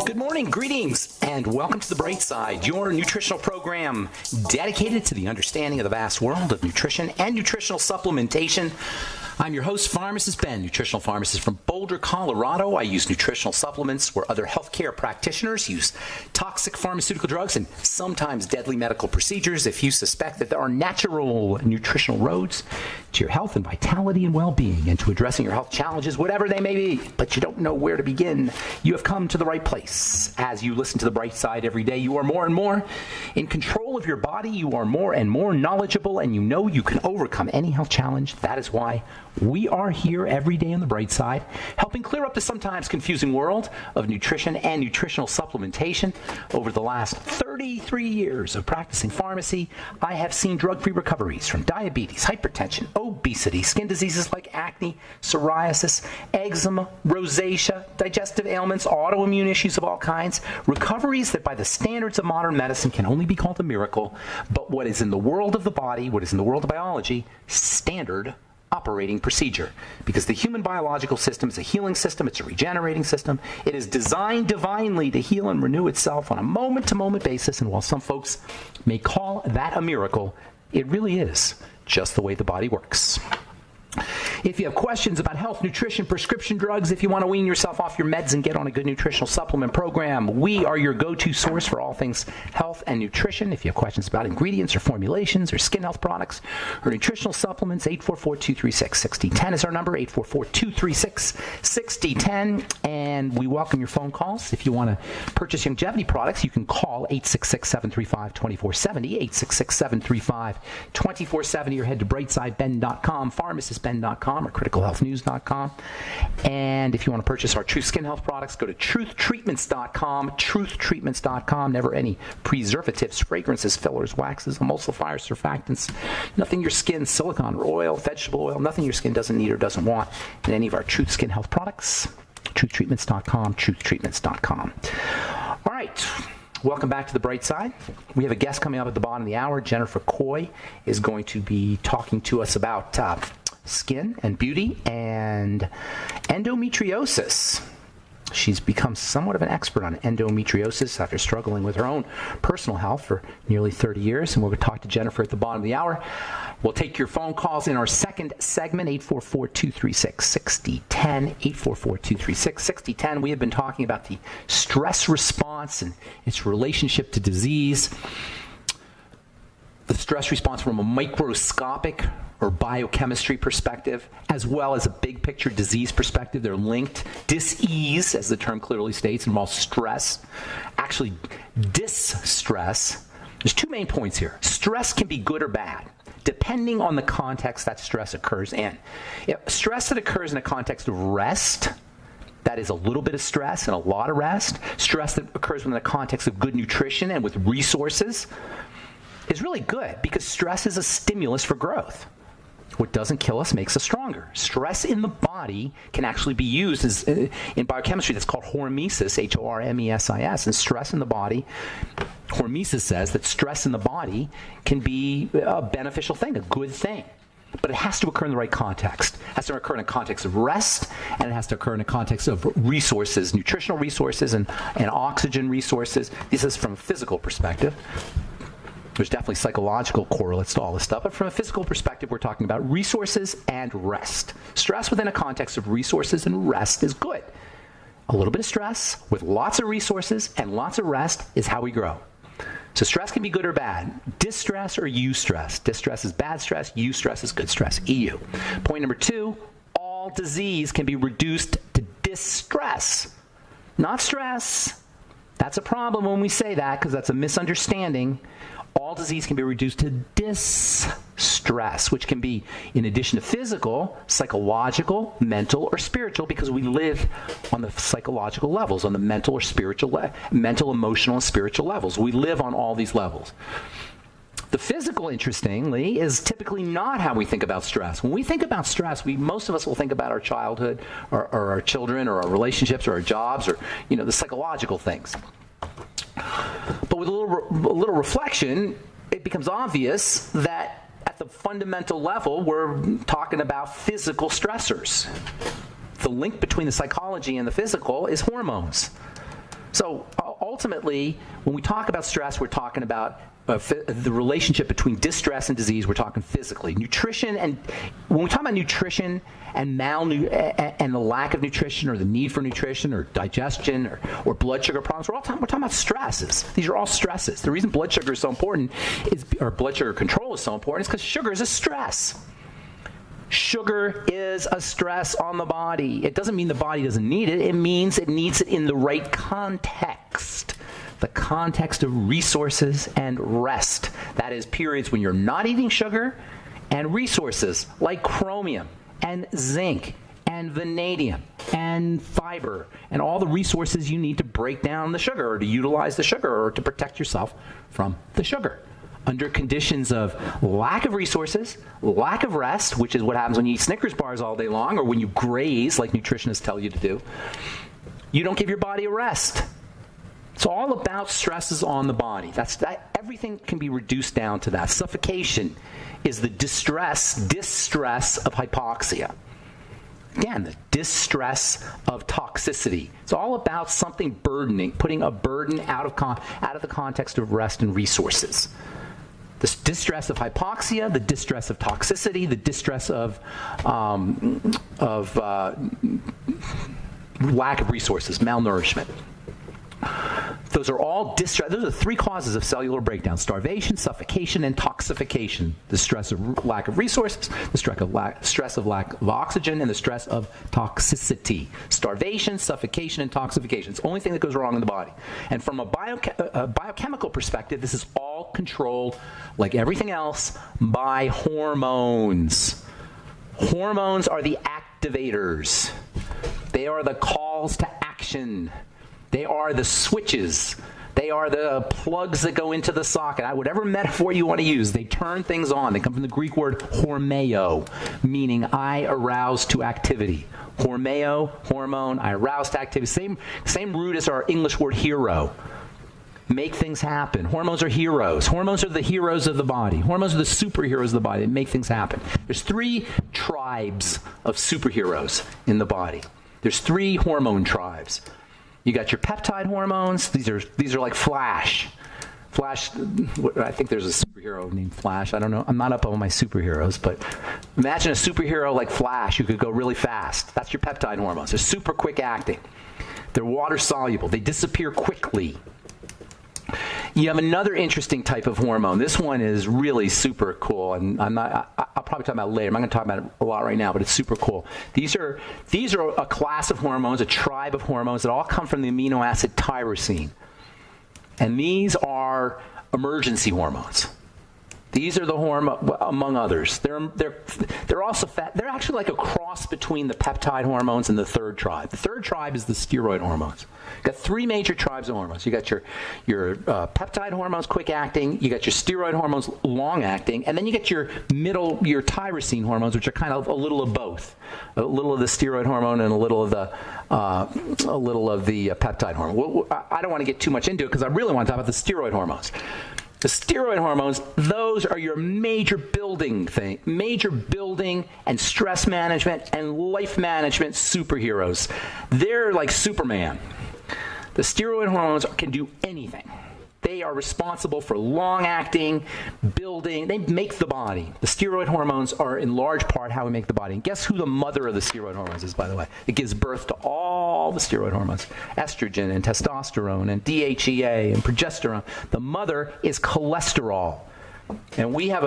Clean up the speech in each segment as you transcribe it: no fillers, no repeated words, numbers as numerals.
Good morning, greetings, and welcome to The Bright Side, your nutritional program dedicated to the understanding of the vast world of nutrition and nutritional supplementation. I'm your host, Pharmacist Ben, nutritional pharmacist from Boulder, Colorado. I use nutritional supplements where other healthcare practitioners use toxic pharmaceutical drugs and sometimes deadly medical procedures. If you suspect that there are natural nutritional roads to your health and vitality and well-being and to addressing your health challenges, whatever they may be, but you don't know where to begin, you have come to the right place. As you listen to The Bright Side every day, you are more and more in control of your body. You are more and more knowledgeable, and you know you can overcome any health challenge. That is why we are here every day on The Bright Side, helping clear up the sometimes confusing world of nutrition and nutritional supplementation. Over the last 33 years of practicing pharmacy, I have seen drug-free recoveries from diabetes, hypertension, obesity, skin diseases like acne, psoriasis, eczema, rosacea, digestive ailments, autoimmune issues of all kinds. Recoveries that by the standards of modern medicine can only be called a miracle, but what is in the world of the body, what is in the world of biology, standard operating procedure, because the human biological system is a healing system. It's a regenerating system. It is designed divinely to heal and renew itself on a moment-to-moment basis, and while some folks may call that a miracle, it really is just the way the body works. If you have questions about health, nutrition, prescription drugs, if you want to wean yourself off your meds and get on a good nutritional supplement program, we are your go-to source for all things health and nutrition. If you have questions about ingredients or formulations or skin health products or nutritional supplements, 844-236-6010 is our number, 844-236-6010. And we welcome your phone calls. If you want to purchase longevity products, you can call 866-735-2470, 866-735-2470, or head to brightsideben.com, pharmacistben.com, or criticalhealthnews.com. And if you want to purchase our Truth Skin Health products, go to truthtreatments.com, truthtreatments.com. Never any preservatives, fragrances, fillers, waxes, emulsifiers, surfactants, nothing your skin, silicone or oil, vegetable oil, nothing your skin doesn't need or doesn't want in any of our Truth Skin Health products. Truthtreatments.com, truthtreatments.com. All right. Welcome back to The Bright Side. We have a guest coming up at the bottom of the hour. Jennifer Coy is going to be talking to us about skin and beauty and endometriosis. She's become somewhat of an expert on endometriosis after struggling with her own personal health for nearly 30 years. And we're going to talk to Jennifer at the bottom of the hour. We'll take your phone calls in our second segment, 844-236-6010, 844-236-6010. We have been talking about the stress response and its relationship to disease. The stress response from a microscopic or biochemistry perspective, as well as a big picture disease perspective. They're linked. Dis-ease, as the term clearly states, involves stress. Actually, distress. There's two main points here. Stress can be good or bad, depending on the context that stress occurs in. Stress that occurs in a context of rest, that is a little bit of stress and a lot of rest. Stress that occurs in the context of good nutrition and with resources is really good, because stress is a stimulus for growth. What doesn't kill us makes us stronger. Stress in the body can actually be used as, in biochemistry, that's called hormesis, Hormesis. And stress in the body, hormesis says that stress in the body can be a beneficial thing, a good thing. But it has to occur in the right context. It has to occur in a context of rest, and it has to occur in a context of resources, nutritional resources and oxygen resources. This is from a physical perspective. There's definitely psychological correlates to all this stuff, but from a physical perspective, we're talking about resources and rest. Stress within a context of resources and rest is good. A little bit of stress with lots of resources and lots of rest is how we grow. So stress can be good or bad. Distress or eustress. Distress is bad stress. Eustress is good stress. EU. Point number 2, all disease can be reduced to distress, not stress. That's a problem when we say that, because that's a misunderstanding. All disease can be reduced to distress, which can be, in addition to physical, psychological, mental, or spiritual, because we live on the psychological levels, on the mental or spiritual, mental, emotional, and spiritual levels. We live on all these levels. The physical, interestingly, is typically not how we think about stress. When we think about stress, most of us will think about our childhood or our children or our relationships or our jobs or, the psychological things. But with a little reflection, it becomes obvious that at the fundamental level, we're talking about physical stressors. The link between the psychology and the physical is hormones. So ultimately, when we talk about stress, we're talking about the relationship between distress and disease. We're talking physically. Nutrition, and when we talk about nutrition and and the lack of nutrition or the need for nutrition or digestion or blood sugar problems, we're talking about stresses. These are all stresses. The reason blood sugar is so important or blood sugar control is so important is because sugar is a stress. Sugar is a stress on the body. It doesn't mean the body doesn't need it. It means it needs it in the right context. The context of resources and rest. That is periods when you're not eating sugar, and resources like chromium and zinc and vanadium and fiber and all the resources you need to break down the sugar or to utilize the sugar or to protect yourself from the sugar. Under conditions of lack of resources, lack of rest, which is what happens when you eat Snickers bars all day long or when you graze like nutritionists tell you to do, you don't give your body a rest. It's all about stresses on the body. Everything can be reduced down to that. Suffocation is the distress of hypoxia. Again, the distress of toxicity. It's all about something burdening, putting a burden out of the context of rest and resources. The distress of hypoxia, the distress of toxicity, the distress of lack of resources, malnourishment. Those are all distress. Those are three causes of cellular breakdown: starvation, suffocation, and toxification. The stress of lack of resources, the stress of lack of oxygen, and the stress of toxicity. Starvation, suffocation, and toxification. It's the only thing that goes wrong in the body. And from a biochemical perspective, this is all controlled, like everything else, by hormones. Hormones are the activators. They are the calls to action. They are the switches. They are the plugs that go into the socket. Whatever metaphor you want to use, they turn things on. They come from the Greek word hormeo, meaning I arouse to activity. Hormeo, hormone, I arouse to activity. Same root as our English word hero. Make things happen. Hormones are heroes. Hormones are the heroes of the body. Hormones are the superheroes of the body that make things happen. There's three tribes of superheroes in the body. There's three hormone tribes. You got your peptide hormones. These are like Flash. Flash, I think there's a superhero named Flash. I don't know. I'm not up on my superheroes, but imagine a superhero like Flash who could go really fast. That's your peptide hormones. They're super quick acting. They're water soluble. They disappear quickly. You have another interesting type of hormone. This one is really super cool, and I'll probably talk about it later. I'm not going to talk about it a lot right now, but it's super cool. These are a class of hormones, a tribe of hormones that all come from the amino acid tyrosine. And these are emergency hormones. These are the hormones, among others. They're also they're actually like a cross between the peptide hormones and the third tribe. The third tribe is the steroid hormones. You've got three major tribes of hormones. You got your peptide hormones, quick acting. You got your steroid hormones, long acting, and then you get your tyrosine hormones, which are kind of a little of both, a little of the steroid hormone and a little of the peptide hormone. Well, I don't want to get too much into it because I really want to talk about the steroid hormones. The steroid hormones, those are your major building and stress management and life management superheroes. They're like Superman. The steroid hormones can do anything. They are responsible for long-acting, building. They make the body. The steroid hormones are in large part how we make the body. And guess who the mother of the steroid hormones is, by the way? It gives birth to all the steroid hormones. Estrogen and testosterone and DHEA and progesterone. The mother is cholesterol. And we have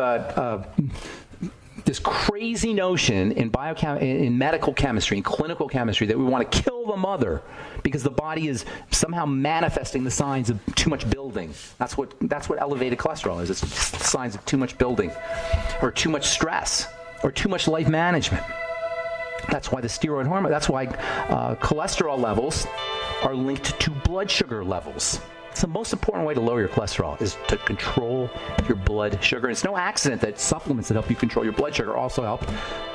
this crazy notion in medical chemistry, in clinical chemistry, that we want to kill the mother because the body is somehow manifesting the signs of too much building. That's what elevated cholesterol is. It's signs of too much building or too much stress or too much life management. That's why the steroid hormone, that's why cholesterol levels are linked to blood sugar levels. It's the most important way to lower your cholesterol is to control your blood sugar. And it's no accident that supplements that help you control your blood sugar also help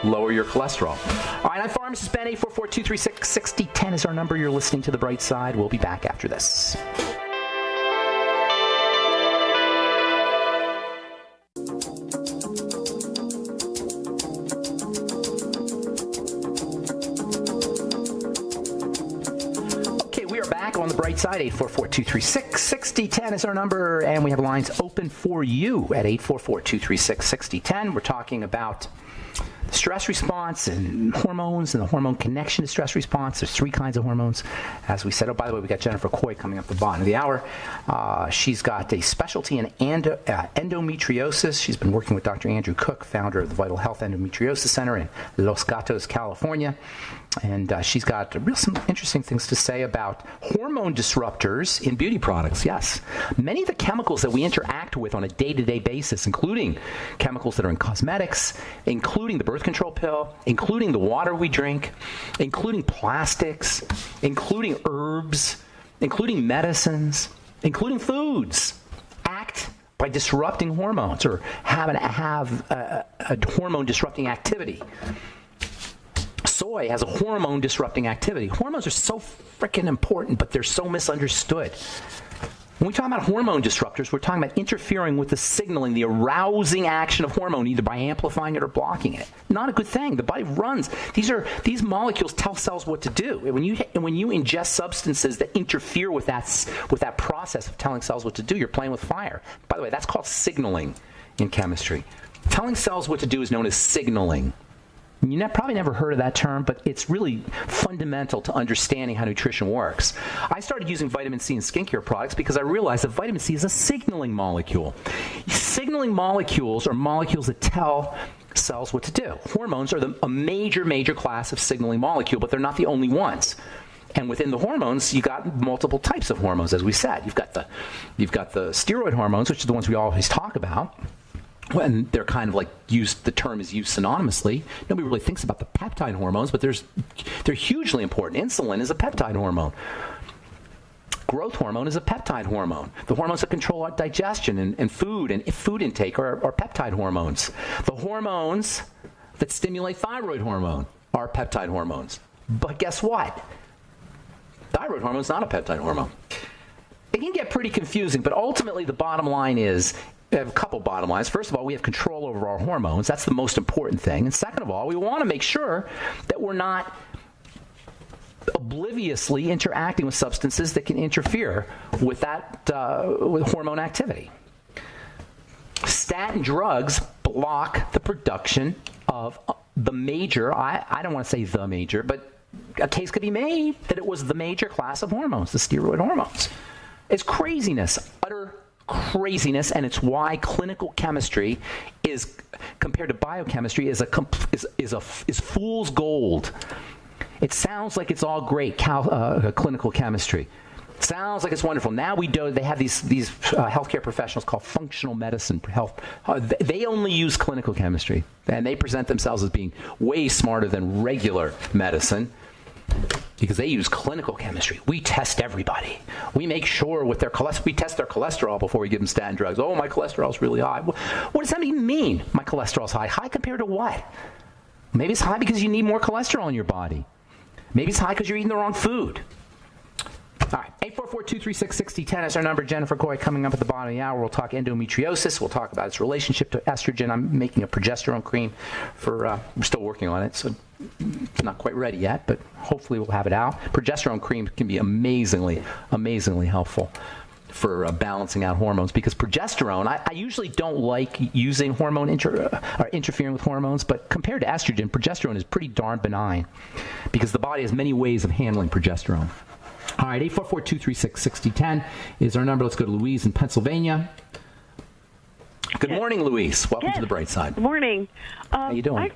lower your cholesterol. All right, I'm Pharmacist Ben. 844-236-6010 is our number. You're listening to The Bright Side. We'll be back after this. back on the bright side. 844-236-6010 is our number, and we have lines open for you at 844-236-6010. We're talking about the stress response and hormones and the hormone connection to stress response. There's 3 kinds of hormones, as we said. Oh, by the way, we got Jennifer Coy coming up the bottom of the hour. She's got a specialty in endometriosis. She's been working with Dr. Andrew Cook, founder of the Vital Health Endometriosis Center in Los Gatos, California. And she's got some interesting things to say about hormone disruptors in beauty products. Yes. Many of the chemicals that we interact with on a day-to-day basis, including chemicals that are in cosmetics, including the birth control pill, including the water we drink, including plastics, including herbs, including medicines, including foods, act by disrupting hormones or have a hormone disrupting activity. Soy has a hormone disrupting activity. Hormones are so freaking important, but they're so misunderstood. When we talk about hormone disruptors, we're talking about interfering with the signaling, the arousing action of hormone, either by amplifying it or blocking it. Not a good thing. The body runs. These molecules tell cells what to do. When you ingest substances that interfere with that process of telling cells what to do, you're playing with fire. By the way, that's called signaling in chemistry. Telling cells what to do is known as signaling. You probably never heard of that term, but it's really fundamental to understanding how nutrition works. I started using vitamin C in skincare products because I realized that vitamin C is a signaling molecule. Signaling molecules are molecules that tell cells what to do. Hormones are a major class of signaling molecule, but they're not the only ones. And within the hormones, you got multiple types of hormones, as we said. You've got the steroid hormones, which are the ones we always talk about. When they're kind of like the term is used synonymously. Nobody really thinks about the peptide hormones, but they're hugely important. Insulin is a peptide hormone. Growth hormone is a peptide hormone. The hormones that control our digestion and food intake are peptide hormones. The hormones that stimulate thyroid hormone are peptide hormones. But guess what? Thyroid hormone is not a peptide hormone. It can get pretty confusing, but ultimately the bottom line is, we have a couple bottom lines. First of all, we have control over our hormones. That's the most important thing. And second of all, we want to make sure that we're not obliviously interacting with substances that can interfere with with hormone activity. Statin drugs block the production of the major, I don't want to say the major, but a case could be made that it was the major class of hormones, the steroid hormones. It's craziness, utter craziness, and it's why clinical chemistry is, compared to biochemistry, is fool's gold. It sounds like it's all great, clinical chemistry. It sounds like it's wonderful. Now they have these healthcare professionals called functional medicine health. They only use clinical chemistry, and they present themselves as being way smarter than regular medicine, because they use clinical chemistry. We test everybody. We make sure with we test their cholesterol before we give them statin drugs. Oh, my cholesterol's really high. What does that even mean? My cholesterol's high. High compared to what? Maybe it's high because you need more cholesterol in your body. Maybe it's high because you're eating the wrong food. All right, 844-236-6010 is our number. Jennifer Coy coming up at the bottom of the hour. We'll talk endometriosis. We'll talk about its relationship to estrogen. I'm making a progesterone cream we're still working on it, so it's not quite ready yet, but hopefully we'll have it out. Progesterone cream can be amazingly helpful for balancing out hormones, because progesterone, I usually don't like using hormone or interfering with hormones, but compared to estrogen, progesterone is pretty darn benign because the body has many ways of handling progesterone. All right, 844-236-6010 is our number. Let's go to Louise in Pennsylvania. Good morning, Louise. Welcome to the bright side. Good morning. How you doing?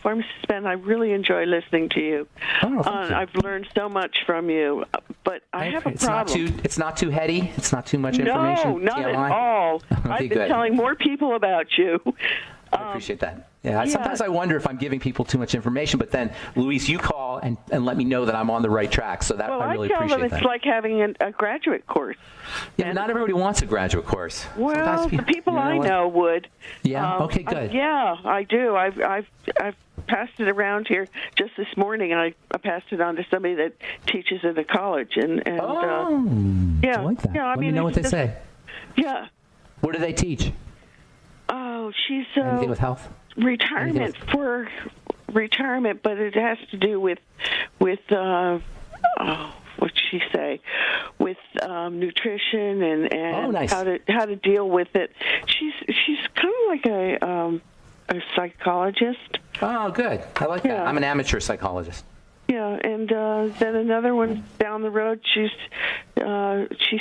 Pharmacist Ben, I really enjoy listening to you. Oh, thank you. I've learned so much from you, but I have a problem. It's not too heady? It's not too much information? No, not TMI? at all. I've been telling more people about you. I appreciate that. Yeah, sometimes I wonder if I'm giving people too much information, but then, Louise, you call and let me know that I'm on the right track, so that I really appreciate that. Well, I tell them it's like having a graduate course. Yeah, but not everybody wants a graduate course. Well, the people I know would. Yeah? Okay, good. Yeah, I do. I've passed it around here just this morning, and I passed it on to somebody that teaches at a college. I like that. Let me know what they say. Yeah. What do they teach? Oh, she's anything with health? Retirement, but it has to do with what she say, with nutrition and oh, nice. how to deal with it. She's kind of like a psychologist. Oh, good. I like that. I'm an amateur psychologist. Yeah, and then another one down the road, she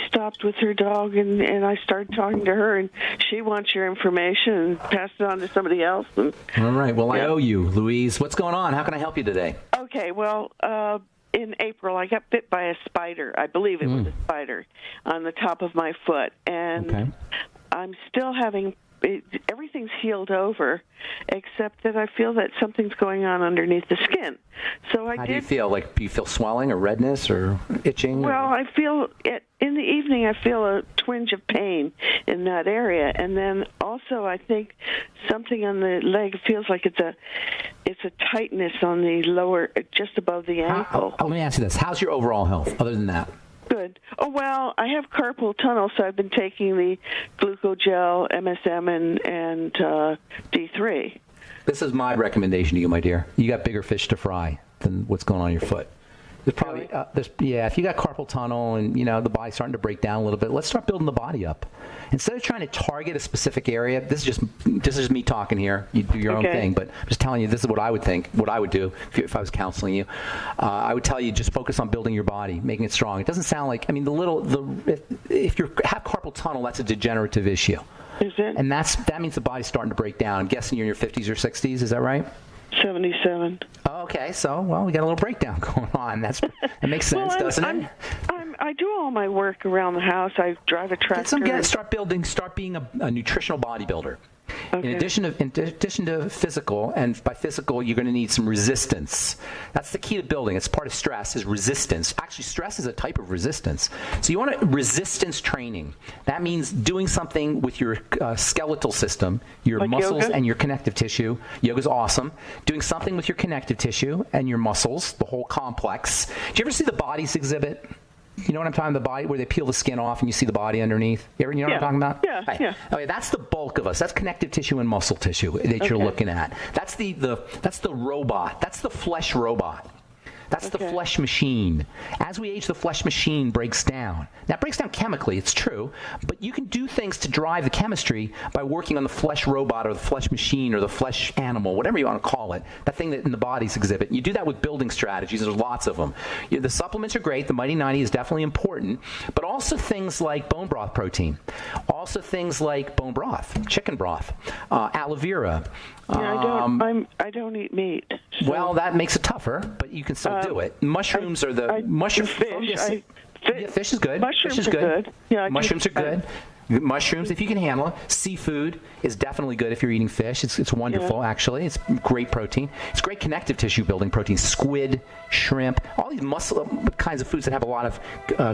stopped with her dog, and I started talking to her, and she wants your information and passed it on to somebody else. And, all right. Well, I owe you, Louise. What's going on? How can I help you today? Okay. Well, in April, I got bit by a spider. I believe it was a spider on the top of my foot, and I'm still having. Everything's healed over, except that I feel that something's going on underneath the skin. So How do you feel? Like, do you feel swelling or redness or itching? Well, I feel in the evening. I feel a twinge of pain in that area, and then also I think something on the leg feels like it's a tightness on the lower, just above the ankle. Let me ask you this: how's your overall health? Other than that. Good. Oh, well, I have carpal tunnel, so I've been taking the glucogel, MSM, and D3. This is my recommendation to you, my dear. You got bigger fish to fry than what's going on in your foot. There's probably, if you got carpal tunnel and, the body's starting to break down a little bit, let's start building the body up. Instead of trying to target a specific area, this is just me talking here. You do your own thing, but I'm just telling you, this is what I would think, what I would do if I was counseling you. I would tell you, just focus on building your body, making it strong. It doesn't sound like, if you have carpal tunnel, that's a degenerative issue. Is it? And that means the body's starting to break down. I'm guessing you're in your 50s or 60s, is that right? 77. Oh, okay, so we got a little breakdown going on. That makes sense, doesn't it? I do all my work around the house. I drive a tractor. Start being a nutritional bodybuilder. Okay. In addition to physical, and by physical, you're going to need some resistance. That's the key to building. It's part of stress is resistance. Actually, stress is a type of resistance. So you want resistance training. That means doing something with your skeletal system, your muscles and your connective tissue. Yoga's awesome. Doing something with your connective tissue and your muscles, the whole complex. Do you ever see the Bodies exhibit? You know what I'm talking about? The body where they peel the skin off and you see the body underneath. You know what I'm talking about? Yeah, right. Yeah. Okay, that's the bulk of us. That's connective tissue and muscle tissue that you're looking at. That's the robot. That's the flesh robot. That's the flesh machine. As we age, the flesh machine breaks down. Now, it breaks down chemically, it's true, but you can do things to drive the chemistry by working on the flesh robot or the flesh machine or the flesh animal, whatever you want to call it, that thing that in the Bodies exhibit. You do that with building strategies. There's lots of them. The supplements are great. The Mighty 90 is definitely important, but also things like bone broth protein, also things like bone broth, chicken broth, aloe vera. Yeah, I don't eat meat. So. Well, that makes it tougher, but you can still do it. Mushrooms are the fish. Fish is good. Mushrooms are good. Yeah, mushrooms are good. Mushrooms, if you can handle it. Seafood is definitely good if you're eating fish. It's wonderful, actually. It's great protein. It's great connective tissue building protein. Squid, shrimp, all these muscle kinds of foods that have a lot of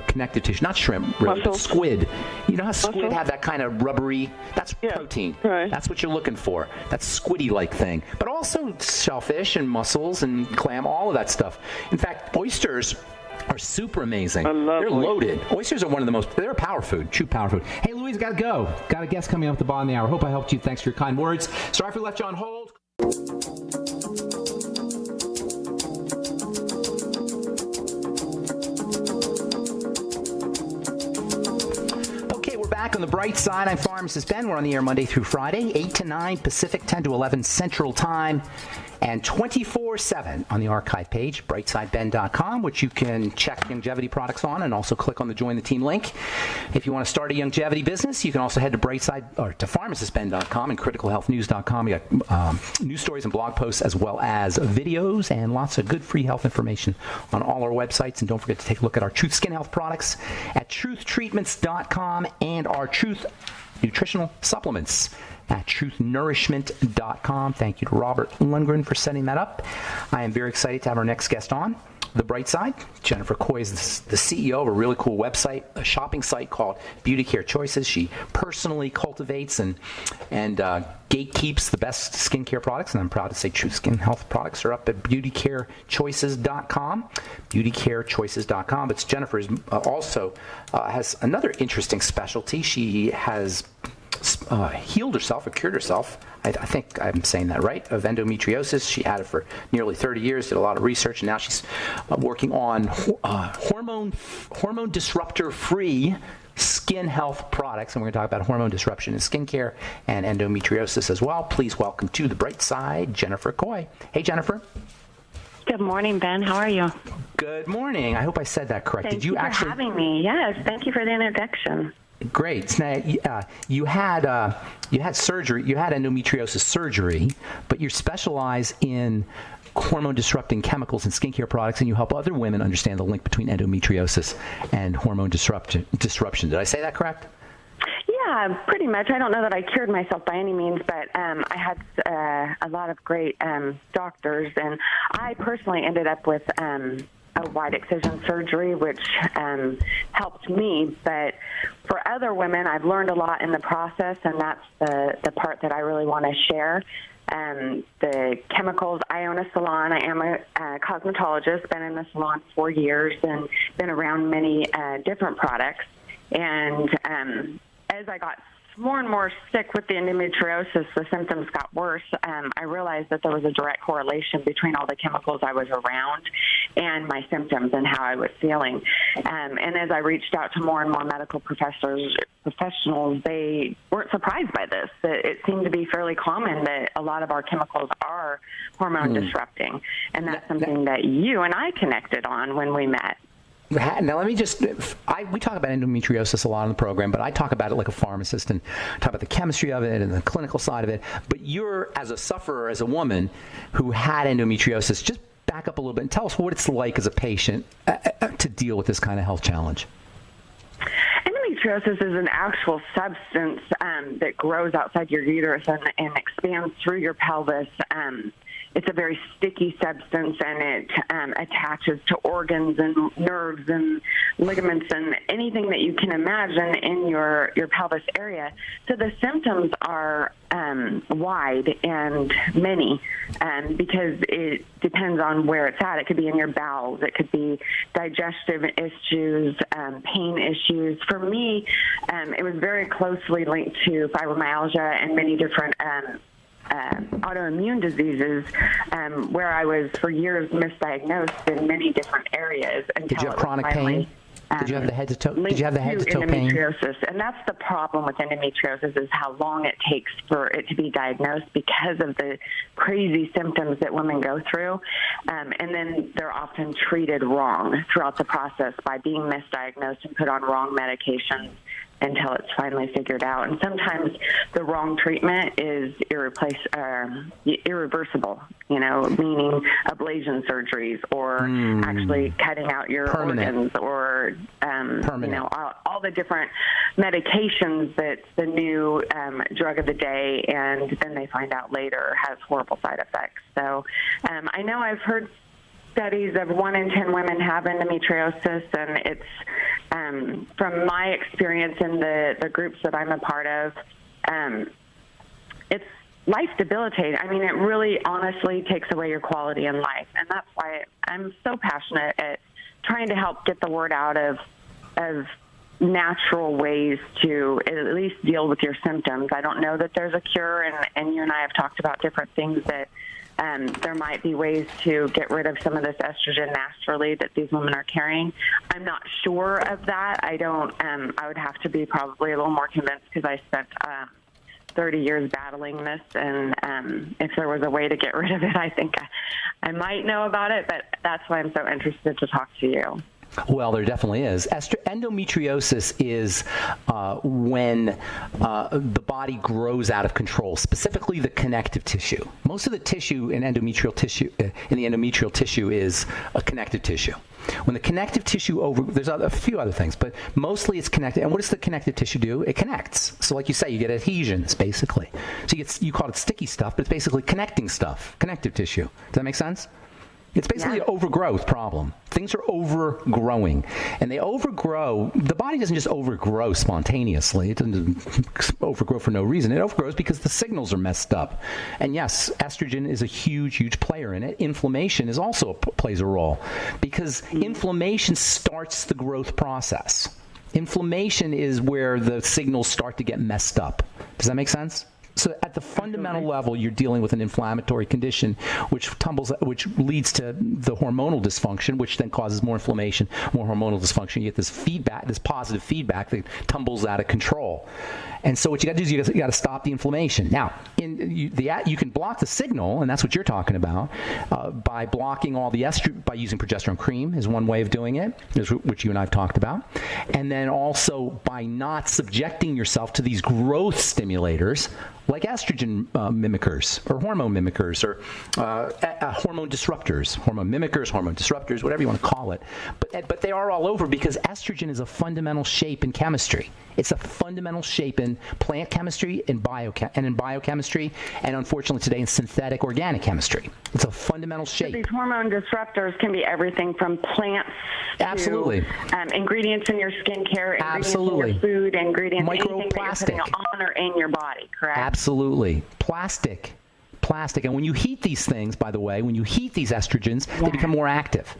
connective tissue. Not shrimp, really, but squid. You know how squid have that kind of rubbery, that's protein. Right. That's what you're looking for. That squiddy-like thing. But also shellfish and mussels and clam, all of that stuff. In fact, oysters are super amazing. They're loaded. Oysters are they're a power food, true power food. Hey, Louise, got to go. Got a guest coming up at the bottom of the hour. Hope I helped you. Thanks for your kind words. Sorry if we left you on hold. Okay, we're back on the bright side. I'm Pharmacist Ben. We're on the air Monday through Friday, 8 to 9 Pacific, 10 to 11 Central Time. And 24/7 on the archive page, brightsideben.com, which you can check longevity products on and also click on the Join the Team link. If you want to start a longevity business, you can also head to to pharmacistben.com and criticalhealthnews.com. We got news stories and blog posts as well as videos and lots of good free health information on all our websites. And don't forget to take a look at our Truth Skin Health products at truthtreatments.com and our Truth Nutritional Supplements at truthnourishment.com. Thank you to Robert Lundgren for setting that up. I am very excited to have our next guest on the bright side. Jennifer Coy is the CEO of a really cool website, a shopping site called Beauty Care Choices. She personally cultivates and gatekeeps the best skincare products, and I'm proud to say True Skin Health products are up at beautycarechoices.com. Beautycarechoices.com. But Jennifer is also has another interesting specialty. She has healed herself or cured herself, I think I'm saying that right, of endometriosis. She had it for nearly 30 years, did a lot of research, and now she's working on hormone disruptor-free skin health products, and we're going to talk about hormone disruption in skincare and endometriosis as well. Please welcome to the bright side, Jennifer Coy. Hey, Jennifer. Good morning, Ben. How are you? Good morning. I hope I said that correct. Thank you for having me. Yes, thank you for the introduction. Great. Now, you had surgery. You had endometriosis surgery, but you specialize in hormone disrupting chemicals and skincare products, and you help other women understand the link between endometriosis and hormone disruption. Did I say that correct? Yeah, pretty much. I don't know that I cured myself by any means, but I had a lot of great doctors, and I personally ended up with a wide excision surgery, which helped me. But for other women, I've learned a lot in the process, and that's the part that I really want to share. The chemicals, I own a salon. I am a cosmetologist, been in the salon 4 years and been around many different products. And as I got more and more sick with the endometriosis, the symptoms got worse. I realized that there was a direct correlation between all the chemicals I was around and my symptoms and how I was feeling. And as I reached out to more and more medical professionals, they weren't surprised by this. It seemed to be fairly common that a lot of our chemicals are hormone disrupting. And that's something that you and I connected on when we met. Now, let me just, we talk about endometriosis a lot on the program, but I talk about it like a pharmacist and talk about the chemistry of it and the clinical side of it. But you're, as a sufferer, as a woman who had endometriosis, just back up a little bit and tell us what it's like as a patient to deal with this kind of health challenge. Endometriosis is an actual substance that grows outside your uterus and expands through your pelvis. It's a very sticky substance, and it attaches to organs and nerves and ligaments and anything that you can imagine in your pelvis area. So the symptoms are wide and many because it depends on where it's at. It could be in your bowels. It could be digestive issues, pain issues. For me, it was very closely linked to fibromyalgia and many different autoimmune diseases, where I was for years misdiagnosed in many different areas. Did you have chronic pain? Did you have the head to toe? Did you have the head to toe pain? Endometriosis, and that's the problem with endometriosis is how long it takes for it to be diagnosed because of the crazy symptoms that women go through, and then they're often treated wrong throughout the process by being misdiagnosed and put on wrong medications until it's finally figured out. And sometimes the wrong treatment is irreversible, meaning ablation surgeries or actually cutting out your organs or, all the different medications that's the new drug of the day, and then they find out later has horrible side effects. So I know I've heard studies of 1 in 10 women have endometriosis, and it's from my experience in the groups that I'm a part of, it's life debilitating. I mean, it really honestly takes away your quality in life, and that's why I'm so passionate at trying to help get the word out of natural ways to at least deal with your symptoms. I don't know that there's a cure, and you and I have talked about different things that there might be ways to get rid of some of this estrogen naturally that these women are carrying. I'm not sure of that. I would have to be probably a little more convinced because I spent 30 years battling this, and if there was a way to get rid of it, I think I might know about it, but that's why I'm so interested to talk to you. Well, there definitely is. Endometriosis is when the body grows out of control, specifically the connective tissue. Most of the tissue in the endometrial tissue is a connective tissue. When the connective tissue there's a few other things, but mostly it's connected. And what does the connective tissue do? It connects. So like you say, you get adhesions, basically. So you call it sticky stuff, but it's basically connecting stuff, connective tissue. Does that make sense? It's basically an overgrowth problem. Things are overgrowing. And they overgrow. The body doesn't just overgrow spontaneously. It doesn't overgrow for no reason. It overgrows because the signals are messed up. And yes, estrogen is a huge, huge player in it. Inflammation is also plays a role because inflammation starts the growth process. Inflammation is where the signals start to get messed up. Does that make sense? So at the fundamental level, you're dealing with an inflammatory condition, which leads to the hormonal dysfunction, which then causes more inflammation, more hormonal dysfunction. You get this feedback, this positive feedback that tumbles out of control. And so what you got to do is you got to stop the inflammation. Now, you can block the signal, and that's what you're talking about, by blocking all the estrogen, by using progesterone cream is one way of doing it, which you and I have talked about. And then also by not subjecting yourself to these growth stimulators like estrogen mimickers or hormone mimickers or hormone disruptors, whatever you want to call it. But they are all over because estrogen is a fundamental shape in chemistry. It's a fundamental shape in plant chemistry and in biochemistry, and unfortunately today in synthetic organic chemistry. It's a fundamental shape. So these hormone disruptors can be everything from plants Absolutely. to ingredients in your skincare, Absolutely. ingredients in your food, ingredients anything that Microplastic. you're putting on or in your body, correct? Absolutely. Plastic. And when you heat these things, by the way, when you heat these estrogens, they become more active.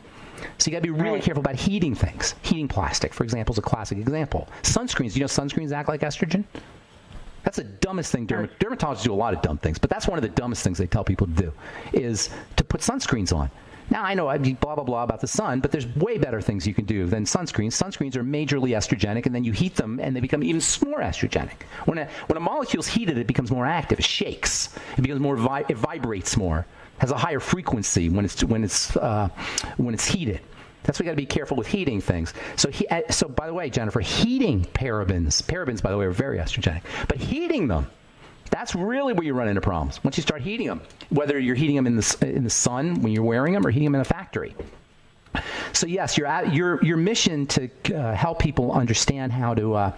So you got to be really careful about heating things. Heating plastic, for example, is a classic example. Sunscreens. You know sunscreens act like estrogen? That's the dumbest thing. Dermatologists do a lot of dumb things, but that's one of the dumbest things they tell people to do, is to put sunscreens on. Now, I know I mean blah, blah, blah about the sun, but there's way better things you can do than sunscreens. Sunscreens are majorly estrogenic, and then you heat them, and they become even more estrogenic. When a molecule's heated, it becomes more active. It shakes. It becomes more. It vibrates more. Has a higher frequency when it's heated. That's why you got to be careful with heating things. So by the way, Jennifer, heating parabens, by the way, are very estrogenic, but heating them, that's really where you run into problems. Once you start heating them, whether you're heating them in the sun when you're wearing them or heating them in a factory. So yes, your mission to help people understand how to,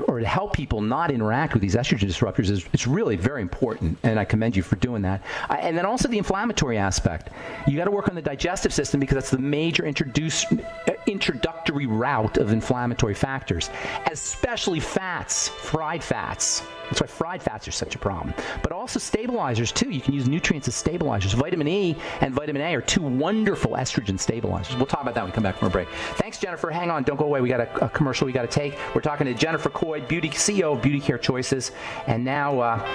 or to help people not interact with these estrogen disruptors is really very important, and I commend you for doing that. And then also the inflammatory aspect. You got to work on the digestive system because that's the major introductory route of inflammatory factors, especially fats, fried fats. That's why fried fats are such a problem. But also stabilizers, too. You can use nutrients as stabilizers. Vitamin E and vitamin A are two wonderful estrogen stabilizers. We'll talk about that when we come back from a break. Thanks, Jennifer. Hang on. Don't go away. We got a commercial we got to take. We're talking to Jennifer Coy, CEO of Beauty Care Choices. And now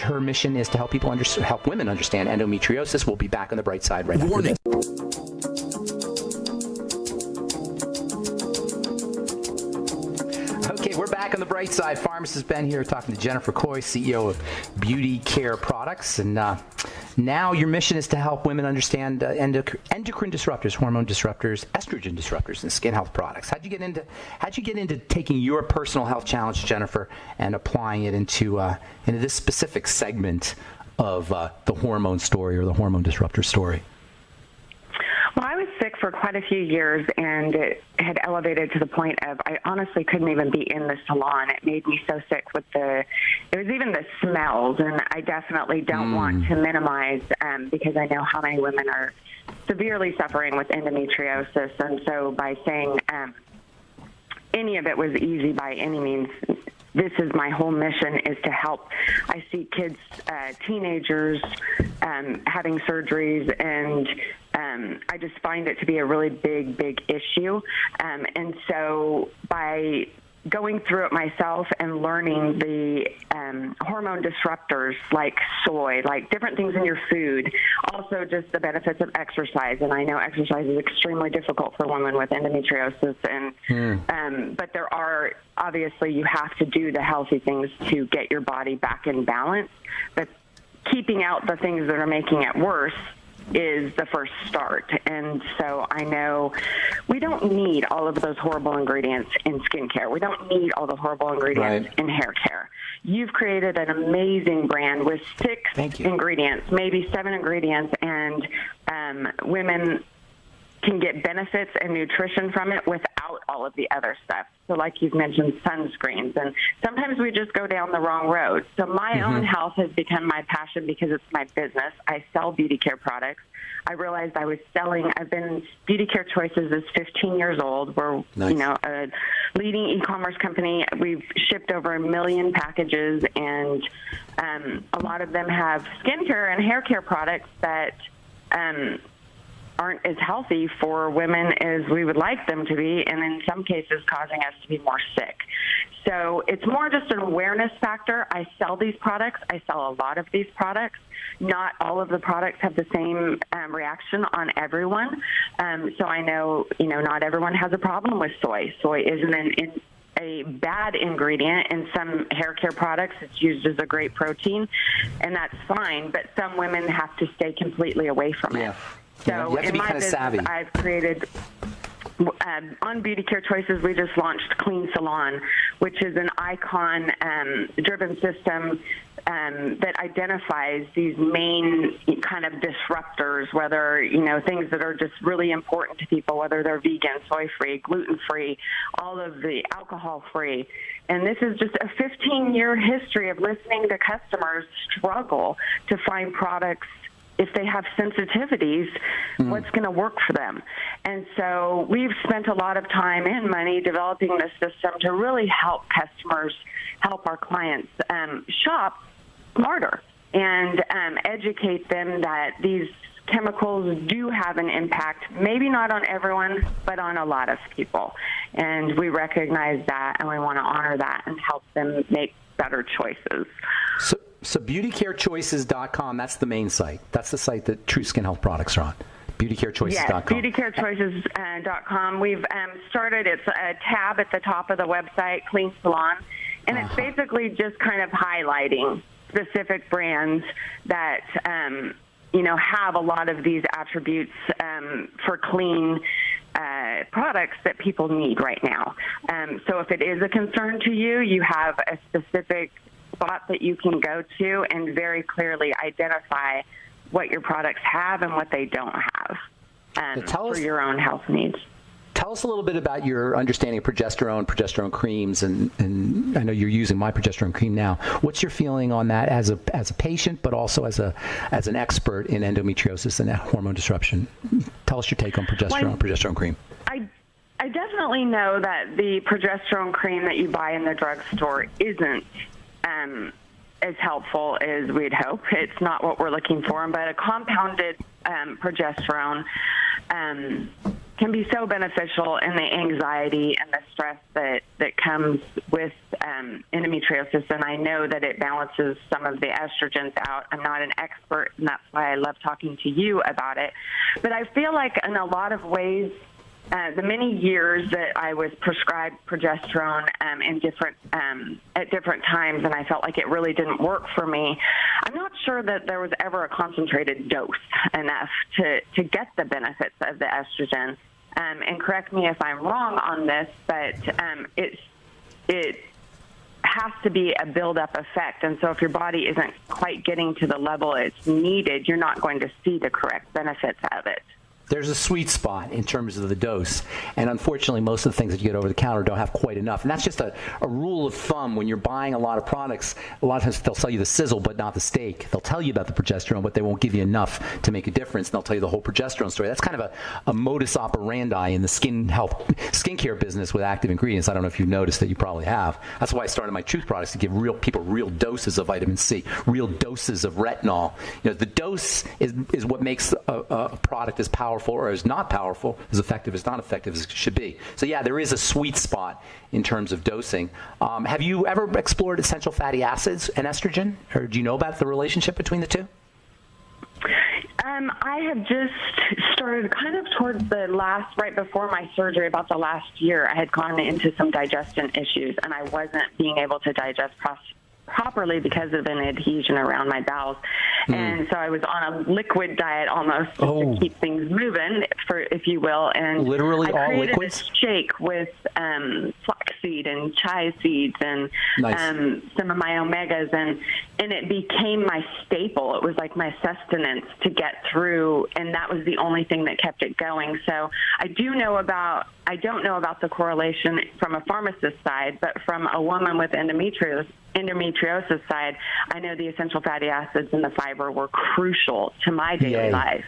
her mission is to help help women understand endometriosis. We'll be back on the bright side right after this. Okay, we're back on the bright side. Pharmacist Ben here talking to Jennifer Coy, CEO of Beauty Care Products. And now your mission is to help women understand endocrine disruptors, hormone disruptors, estrogen disruptors, and skin health products. How'd you get into taking your personal health challenge, Jennifer, and applying it into this specific segment of the hormone story or the hormone disruptor story? Well, I was sick for quite a few years, and it had elevated to the point of I honestly couldn't even be in the salon. It made me so sick with it was even the smells, and I definitely don't want to minimize because I know how many women are severely suffering with endometriosis, and so by saying any of it was easy by any means, this is my whole mission, is to help. I see kids, teenagers having surgeries, and I just find it to be a really big issue. And so by going through it myself and learning the hormone disruptors like soy, like different things in your food, also just the benefits of exercise. And I know exercise is extremely difficult for women with endometriosis, and but there are, obviously you have to do the healthy things to get your body back in balance, but keeping out the things that are making it worse is the first start. And so I know we don't need all of those horrible ingredients in skincare. We don't need all the horrible ingredients in hair care. You've created an amazing brand with 6 ingredients, maybe 7 ingredients, and women can get benefits and nutrition from it without all of the other stuff. So like you've mentioned, sunscreens, and sometimes we just go down the wrong road. So my own health has become my passion because it's my business. I sell beauty care products. I realized I've been Beauty Care Choices is 15 years old. We're, a leading e-commerce company. We've shipped over 1 million packages, and a lot of them have skincare and hair care products that aren't as healthy for women as we would like them to be, and in some cases causing us to be more sick. So it's more just an awareness factor. I sell these products. I sell a lot of these products. Not all of the products have the same reaction on everyone. So I know, not everyone has a problem with soy. Soy isn't a bad ingredient. In some hair care products, it's used as a great protein, and that's fine. But some women have to stay completely away from it. So in my business, savvy. I've created... on Beauty Care Choices, we just launched Clean Salon, which is an icon-driven system that identifies these main kind of disruptors, whether, things that are just really important to people, whether they're vegan, soy-free, gluten-free, all of the alcohol-free. And this is just a 15-year history of listening to customers struggle to find products. If they have sensitivities, what's going to work for them? And so we've spent a lot of time and money developing this system to really help customers, help our clients shop smarter and educate them that these chemicals do have an impact, maybe not on everyone, but on a lot of people. And we recognize that, and we want to honor that and help them make better choices. So beautycarechoices.com, that's the main site. That's the site that True Skin Health products are on. Beautycarechoices.com. Yes, beautycarechoices.com. We've started, it's a tab at the top of the website, Clean Salon, and it's basically just kind of highlighting specific brands that, have a lot of these attributes for clean products that people need right now. So if it is a concern to you, you have a specific spot that you can go to and very clearly identify what your products have and what they don't have for your own health needs. Tell us a little bit about your understanding of progesterone creams, and I know you're using my progesterone cream now. What's your feeling on that as a patient, but also as an expert in endometriosis and hormone disruption? Tell us your take on progesterone cream. I definitely know that the progesterone cream that you buy in the drugstore isn't as helpful as we'd hope. It's not what we're looking for, but a compounded progesterone can be so beneficial in the anxiety and the stress that comes with endometriosis, and I know that it balances some of the estrogens out. I'm not an expert, and that's why I love talking to you about it. But I feel like in a lot of ways, the many years that I was prescribed progesterone at different times, and I felt like it really didn't work for me, I'm not sure that there was ever a concentrated dose enough to get the benefits of the estrogen. And correct me if I'm wrong on this, but it has to be a build-up effect. And so if your body isn't quite getting to the level it's needed, you're not going to see the correct benefits of it. There's a sweet spot in terms of the dose, and unfortunately most of the things that you get over the counter don't have quite enough. And that's just a rule of thumb when you're buying a lot of products. A lot of times they'll sell you the sizzle but not the steak. They'll tell you about the progesterone, but they won't give you enough to make a difference, and they'll tell you the whole progesterone story. That's kind of a modus operandi in the skincare business with active ingredients. I don't know if you've noticed that. You probably have. That's why I started my Truth products, to give real people real doses of vitamin C, real doses of retinol. The dose is what makes a product as powerful or as not powerful, as effective as not effective as it should be. So yeah, there is a sweet spot in terms of dosing. Have you ever explored essential fatty acids and estrogen, or do you know about the relationship between the two? I have just started kind of towards right before my surgery, about the last year. I had gone into some digestion issues, and I wasn't being able to digest properly because of an adhesion around my bowels. And so I was on a liquid diet almost to keep things moving, if you will. And literally I all liquids? a shake with flaxseed and chia seeds and some of my omegas, and it became my staple. It was like my sustenance to get through, and that was the only thing that kept it going. So I don't know about the correlation from a pharmacist side, but from a woman with endometriosis side, I know the essential fatty acids and the fiber were crucial to my daily life.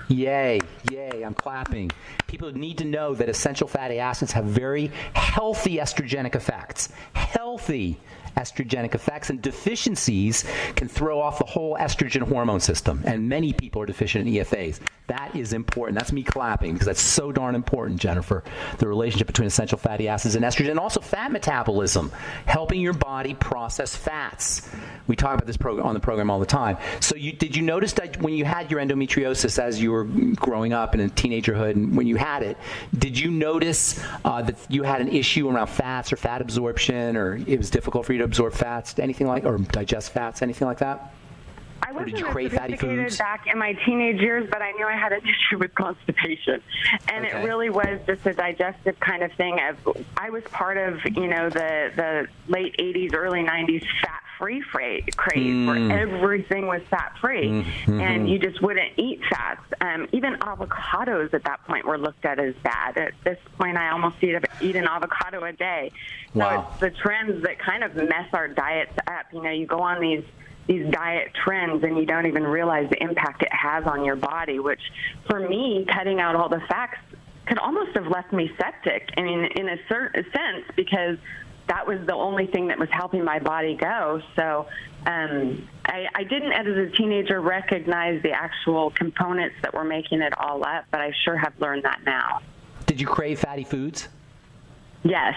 Yay, I'm clapping. People need to know that essential fatty acids have very healthy estrogenic effects. Healthy. estrogenic effects, and deficiencies can throw off the whole estrogen hormone system, and many people are deficient in EFAs. That is important. That's me clapping, because that's so darn important, Jennifer, the relationship between essential fatty acids and estrogen, and also fat metabolism, helping your body process fats. We talk about this on the program all the time. So did you notice that when you had your endometriosis as you were growing up and in teenagerhood, and when you had it, did you notice that you had an issue around fats or fat absorption, or it was difficult for you to absorb fats, anything like, or digest fats, anything like that? I wasn't did you crave fatty foods back in my teenage years, but I knew I had an issue with constipation, and it really was just a digestive kind of thing. I was part of, the late '80s, early '90s fat-free craze, where everything was fat-free, and you just wouldn't eat fats. Even avocados at that point were looked at as bad. At this point, I almost eat an avocado a day. Wow. So it's the trends that kind of mess our diets up. You go on these diet trends and you don't even realize the impact it has on your body, which for me, cutting out all the fats could almost have left me septic. I mean, in a certain sense, because that was the only thing that was helping my body go. So I didn't, as a teenager, recognize the actual components that were making it all up, but I sure have learned that now. Did you crave fatty foods? Yes.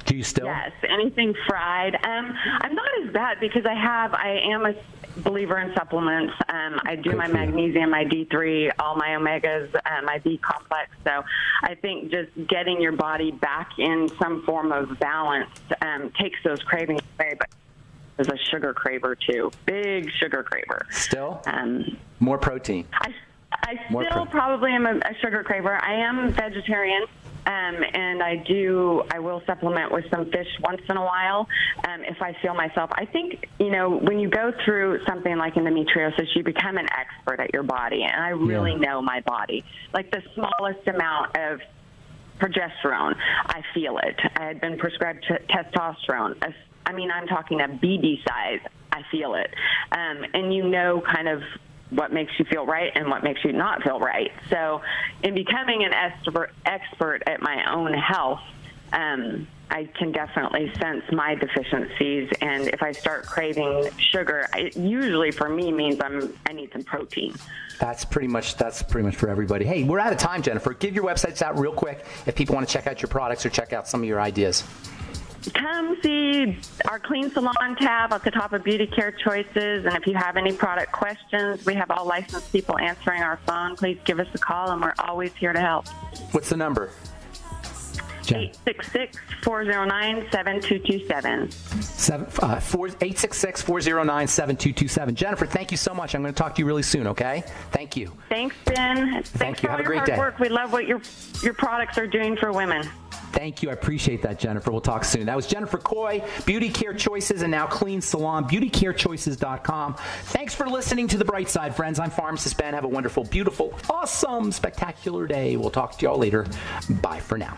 Do you still? Yes, anything fried. I'm not as bad because I am a believer in supplements. I do my magnesium, my D3, all my omegas, my B complex. So I think just getting your body back in some form of balance takes those cravings away. But as a sugar craver too, big sugar craver. Still? More protein. I still probably am a sugar craver. I am vegetarian. And I will supplement with some fish once in a while if I feel myself. I think, when you go through something like endometriosis, you become an expert at your body. And I really know my body. Like the smallest amount of progesterone, I feel it. I had been prescribed testosterone. I'm talking a BB size. I feel it. And kind of what makes you feel right and what makes you not feel right. So in becoming an expert at my own health, I can definitely sense my deficiencies. And if I start craving sugar, it usually for me means I need some protein. That's pretty much for everybody. Hey, we're out of time, Jennifer. Give your websites out real quick if people want to check out your products or check out some of your ideas. Come see our Clean Salon tab at the top of Beauty Care Choices. And if you have any product questions, we have all licensed people answering our phone. Please give us a call, and we're always here to help. What's the number? 866-409-7227. 866-409-7227. Jennifer, thank you so much. I'm going to talk to you really soon, okay? Thank you. Thanks, Ben. Thank you. Have a great day. day. Work. We love what your products are doing for women. Thank you. I appreciate that, Jennifer. We'll talk soon. That was Jennifer Coy, Beauty Care Choices, and now Clean Salon, beautycarechoices.com. Thanks for listening to The Bright Side, friends. I'm Pharmacist Ben. Have a wonderful, beautiful, awesome, spectacular day. We'll talk to y'all later. Bye for now.